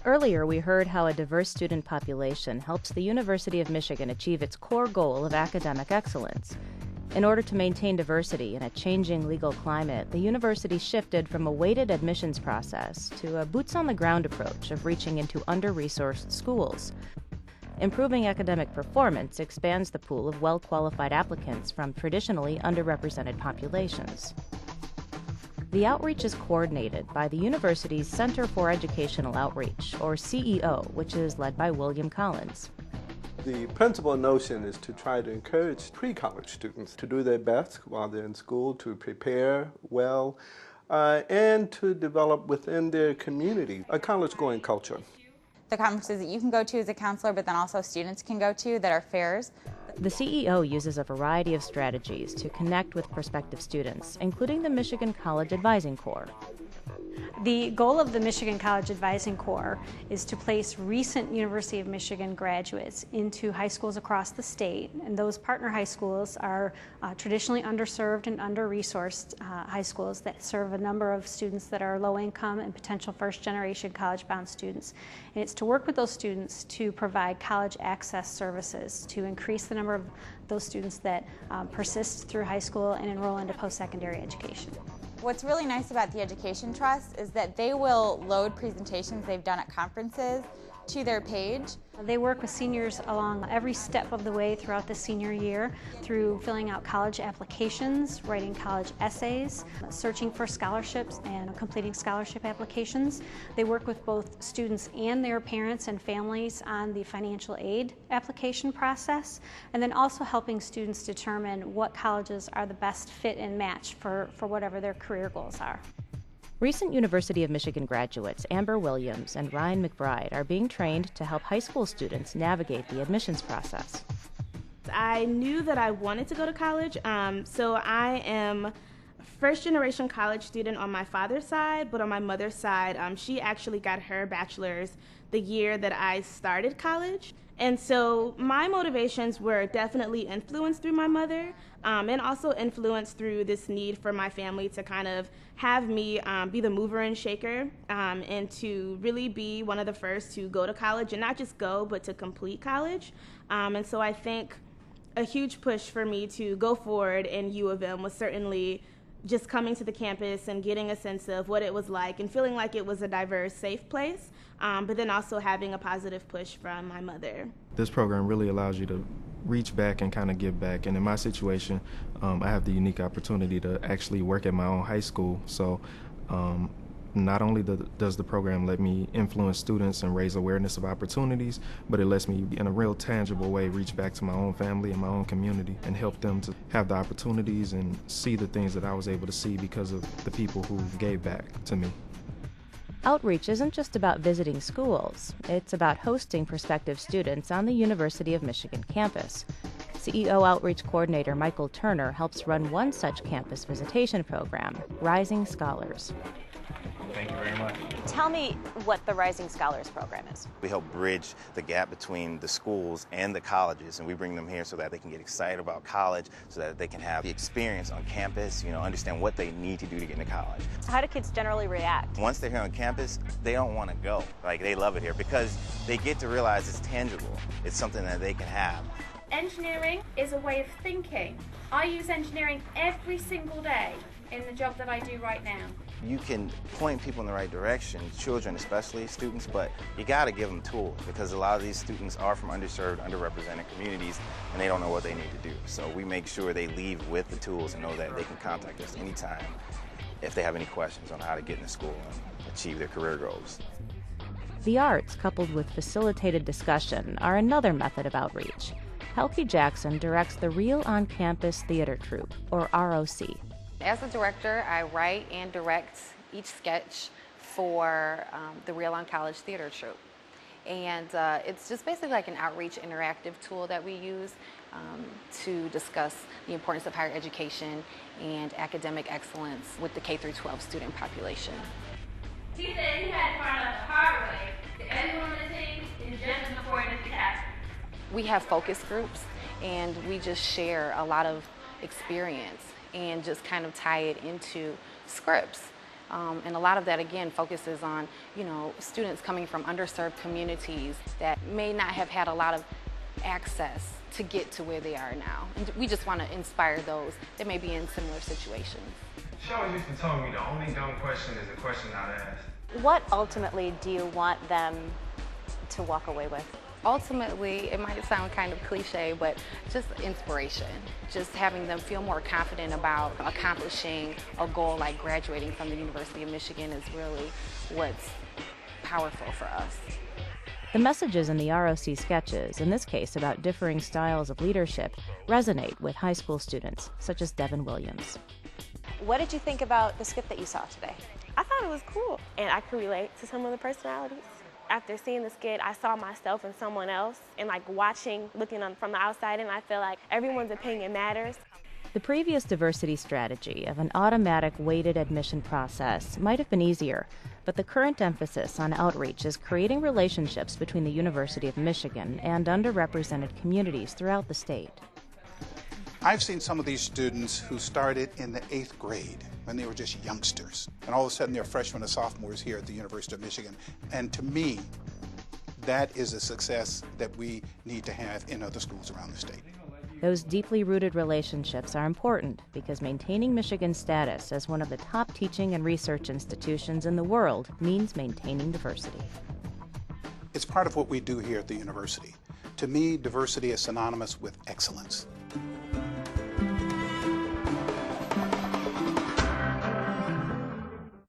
Earlier, we heard how a diverse student population helps the University of Michigan achieve its core goal of academic excellence. In order to maintain diversity in a changing legal climate, the university shifted from a weighted admissions process to a boots-on-the-ground approach of reaching into under-resourced schools. Improving academic performance expands the pool of well-qualified applicants from traditionally underrepresented populations. The outreach is coordinated by the university's Center for Educational Outreach, or CEO, which is led by William Collins. The principal notion is to try to encourage pre-college students to do their best while they're in school, to prepare well, and to develop within their community a college-going culture. The conferences that you can go to as a counselor, but then also students can go to that are fairs. The CEO uses a variety of strategies to connect with prospective students, including the Michigan College Advising Corps. The goal of the Michigan College Advising Corps is to place recent University of Michigan graduates into high schools across the state, and those partner high schools are traditionally underserved and under-resourced high schools that serve a number of students that are low-income and potential first-generation college-bound students. And it's to work with those students to provide college access services to increase the number of those students that persist through high school and enroll into post-secondary education. What's really nice about the Education Trust is that they will load presentations they've done at conferences to their page. They work with seniors along every step of the way throughout the senior year through filling out college applications, writing college essays, searching for scholarships, and completing scholarship applications. They work with both students and their parents and families on the financial aid application process, and then also helping students determine what colleges are the best fit and match for whatever their career goals are. Recent University of Michigan graduates Amber Williams and Ryan McBride are being trained to help high school students navigate the admissions process. I knew that I wanted to go to college, so I am a first-generation college student on my father's side, but on my mother's side, she actually got her bachelor's the year that I started college. And so my motivations were definitely influenced through my mother, and also influenced through this need for my family to kind of have me be the mover and shaker, and to really be one of the first to go to college, and not just go, but to complete college. And so I think a huge push for me to go forward in U of M was certainly just coming to the campus and getting a sense of what it was like and feeling like it was a diverse, safe place, but then also having a positive push from my mother. This program really allows you to reach back and kind of give back. And in my situation, I have the unique opportunity to actually work at my own high school. So not only does the program let me influence students and raise awareness of opportunities, but it lets me, in a real tangible way, reach back to my own family and my own community and help them to have the opportunities and see the things that I was able to see because of the people who gave back to me. Outreach isn't just about visiting schools. It's about hosting prospective students on the University of Michigan campus. CEO Outreach Coordinator Michael Turner helps run one such campus visitation program, Rising Scholars. Thank you very much. Tell me what the Rising Scholars program is. We help bridge the gap between the schools and the colleges, and we bring them here so that they can get excited about college, so that they can have the experience on campus, understand what they need to do to get into college. How do kids generally react? Once they're here on campus, they don't want to go. They love it here because they get to realize it's tangible. It's something that they can have. Engineering is a way of thinking. I use engineering every single day in the job that I do right now. You can point people in the right direction, children especially, students, but you got to give them tools because a lot of these students are from underserved, underrepresented communities and they don't know what they need to do. So we make sure they leave with the tools and know that they can contact us anytime if they have any questions on how to get into school and achieve their career goals. The arts, coupled with facilitated discussion, are another method of outreach. Helke Jackson directs the Real On Campus Theater Troupe, or ROC. As a director, I write and direct each sketch for the Real On College Theater Troupe. And it's just basically like an outreach interactive tool that we use to discuss the importance of higher education and academic excellence with the K-12 student population. She said he had to find out the hard way that everyone on the team is just as important as the captain. We have focus groups and we just share a lot of experience and just kind of tie it into scripts. And a lot of that, again, focuses on, students coming from underserved communities that may not have had a lot of access to get to where they are now. And we just want to inspire those that may be in similar situations. She always used to tell me the only dumb question is the question not asked. What ultimately do you want them to walk away with? Ultimately, it might sound kind of cliche, but just inspiration. Just having them feel more confident about accomplishing a goal like graduating from the University of Michigan is really what's powerful for us. The messages in the ROC sketches, in this case about differing styles of leadership, resonate with high school students, such as Devin Williams. What did you think about the skit that you saw today? I thought it was cool, and I could relate to some of the personalities. After seeing the skit, I saw myself in someone else, and looking from the outside, and I feel like everyone's opinion matters. The previous diversity strategy of an automatic weighted admission process might have been easier, but the current emphasis on outreach is creating relationships between the University of Michigan and underrepresented communities throughout the state. I've seen some of these students who started in the 8th grade when they were just youngsters, and all of a sudden they're freshmen and sophomores here at the University of Michigan. And to me, that is a success that we need to have in other schools around the state. Those deeply rooted relationships are important because maintaining Michigan's status as one of the top teaching and research institutions in the world means maintaining diversity. It's part of what we do here at the university. To me, diversity is synonymous with excellence.